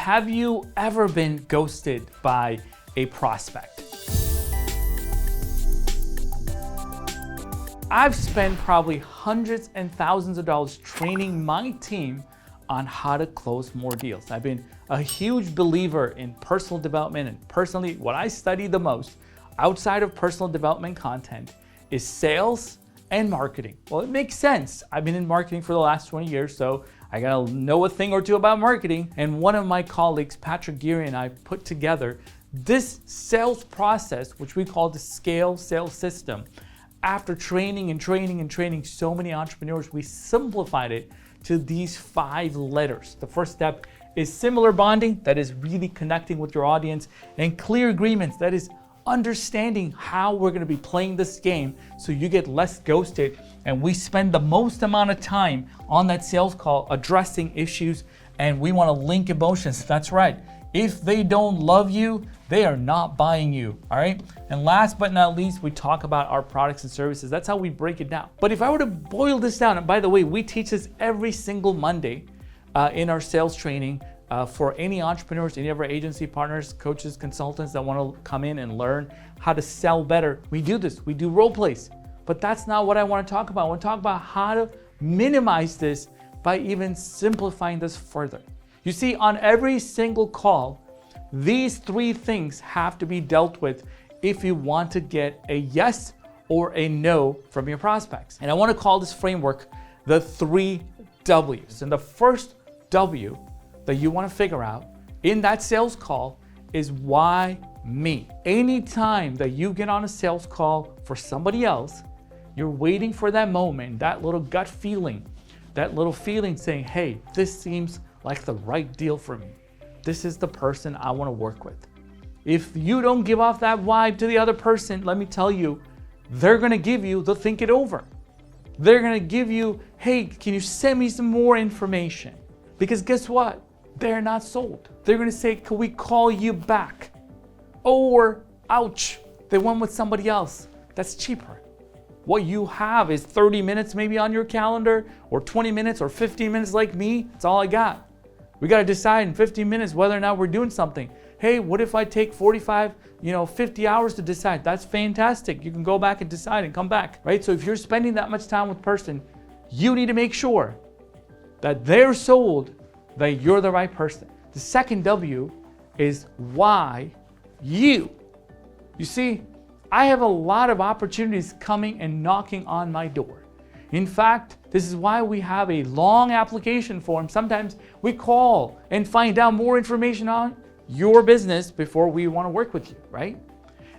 have you ever been ghosted by a prospect? I've spent probably hundreds and thousands of dollars training my team on how to close more deals. I've been a huge believer in personal development, and personally, what I study the most outside of personal development content is sales and marketing. Well, it makes sense. I've been in marketing for the last 20 years, so I gotta know a thing or two about marketing. And one of my colleagues, Patrick Geary, and I put together this sales process, which we call the scale sales system. After training and training and training so many entrepreneurs, we simplified it to these 5 letters. The first step is similar bonding, that is really connecting with your audience, and clear agreements, that is understanding how we're gonna be playing this game so you get less ghosted. And we spend the most amount of time on that sales call addressing issues, and we wanna link emotions. That's right. If they don't love you, they are not buying you, all right? And last but not least, we talk about our products and services. That's how we break it down. But if I were to boil this down, and by the way, we teach this every single Monday in our sales training for any entrepreneurs, any of our agency partners, coaches, consultants that wanna come in and learn how to sell better. We do this, we do role plays, but that's not what I wanna talk about. I wanna talk about how to minimize this by even simplifying this further. You see, on every single call, these 3 things have to be dealt with if you want to get a yes or a no from your prospects. And I want to call this framework the 3 W's. And the first W that you want to figure out in that sales call is why me? Anytime that you get on a sales call for somebody else, you're waiting for that moment, that little gut feeling, that little feeling saying, hey, this seems like the right deal for me. This is the person I want to work with. If you don't give off that vibe to the other person, let me tell you, they're going to give you the think it over. They're going to give you, hey, can you send me some more information? Because guess what? They're not sold. They're going to say, can we call you back? Or, ouch, they went with somebody else that's cheaper. What you have is 30 minutes maybe on your calendar, or 20 minutes or 15 minutes like me. That's all I got. We got to decide in 15 minutes whether or not we're doing something. Hey, what if I take 45, 50 hours to decide? That's fantastic. You can go back and decide and come back, right? So if you're spending that much time with a person, you need to make sure that they're sold, that you're the right person. The second W is why you. You see, I have a lot of opportunities coming and knocking on my door. In fact, this is why we have a long application form. Sometimes we call and find out more information on your business before we want to work with you, right?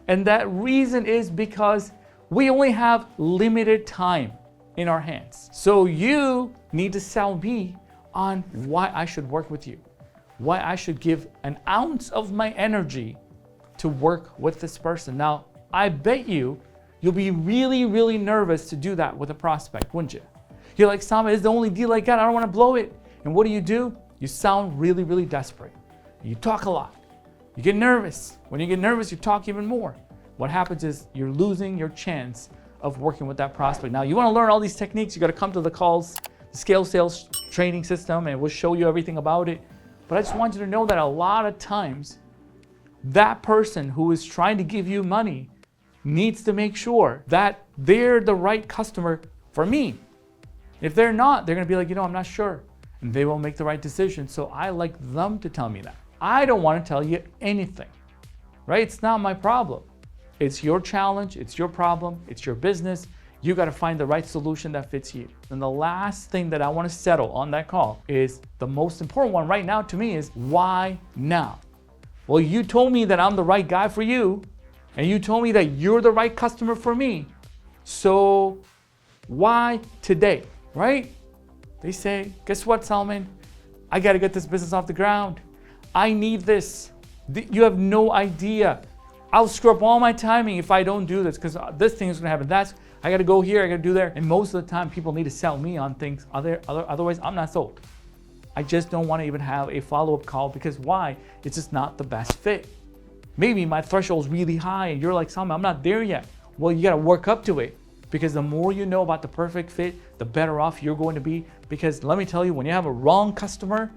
And that reason is because we only have limited time in our hands. So you need to sell me on why I should work with you, why I should give an ounce of my energy to work with this person. Now, I bet you'll be really, really nervous to do that with a prospect, wouldn't you? You're like, Sama, it's the only deal I got. I don't want to blow it. And what do? You sound really, really desperate. You talk a lot. You get nervous. When you get nervous, you talk even more. What happens is you're losing your chance of working with that prospect. Now, you want to learn all these techniques. You got to come to the calls, the scale sales training system, and we'll show you everything about it. But I just want you to know that a lot of times, that person who is trying to give you money needs to make sure that they're the right customer for me. If they're not, they're gonna be like, I'm not sure. And they won't make the right decision. So I like them to tell me that. I don't wanna tell you anything, right? It's not my problem. It's your challenge, it's your problem, it's your business. You gotta find the right solution that fits you. And the last thing that I wanna settle on that call is the most important one right now to me is why now? Well, you told me that I'm the right guy for you, and you told me that you're the right customer for me. So why today, right? They say, guess what, Salman? I gotta get this business off the ground. I need this. You have no idea. I'll screw up all my timing if I don't do this because this thing is gonna happen. I gotta go here, I gotta do there. And most of the time people need to sell me on things. Otherwise, I'm not sold. I just don't wanna even have a follow-up call because why? It's just not the best fit. Maybe my threshold is really high and you're like, Salman, I'm not there yet. Well, you gotta work up to it because the more you know about the perfect fit, the better off you're going to be. Because let me tell you, when you have a wrong customer,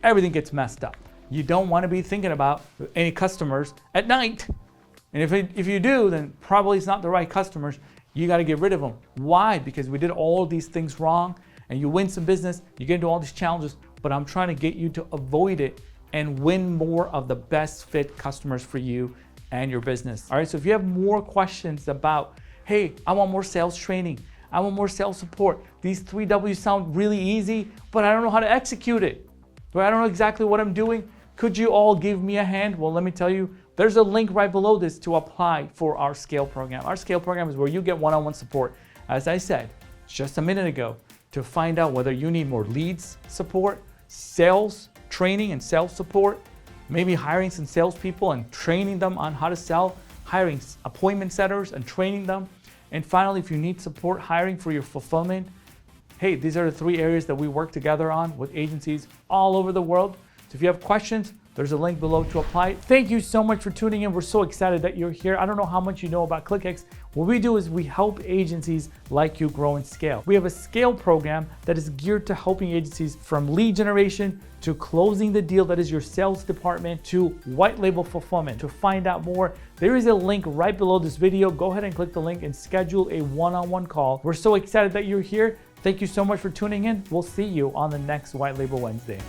everything gets messed up. you don't want to be thinking about any customers at night. And if you do, then probably it's not the right customers. You got to get rid of them. Why? Because we did all these things wrong, and you win some business, you get into all these challenges, but I'm trying to get you to avoid it and win more of the best fit customers for you and your business. All right, so if you have more questions about, hey, I want more sales training, I want more sales support, these 3 W's sound really easy, but I don't know how to execute it. I don't know exactly what I'm doing. Could you all give me a hand? Well, let me tell you, there's a link right below this to apply for our Scale program. Our Scale program is where you get one-on-one support, as I said just a minute ago, to find out whether you need more leads support, sales training and sales support, maybe hiring some salespeople and training them on how to sell, hiring appointment setters and training them. And finally, if you need support hiring for your fulfillment, hey, these are the 3 areas that we work together on with agencies all over the world. So if you have questions, there's a link below to apply. Thank you so much for tuning in. We're so excited that you're here. I don't know how much you know about ClickX. What we do is we help agencies like you grow and scale. We have a Scale program that is geared to helping agencies from lead generation to closing the deal, that is your sales department, to white label fulfillment. To find out more, there is a link right below this video. Go ahead and click the link and schedule a one-on-one call. We're so excited that you're here. Thank you so much for tuning in. We'll see you on the next White Label Wednesday.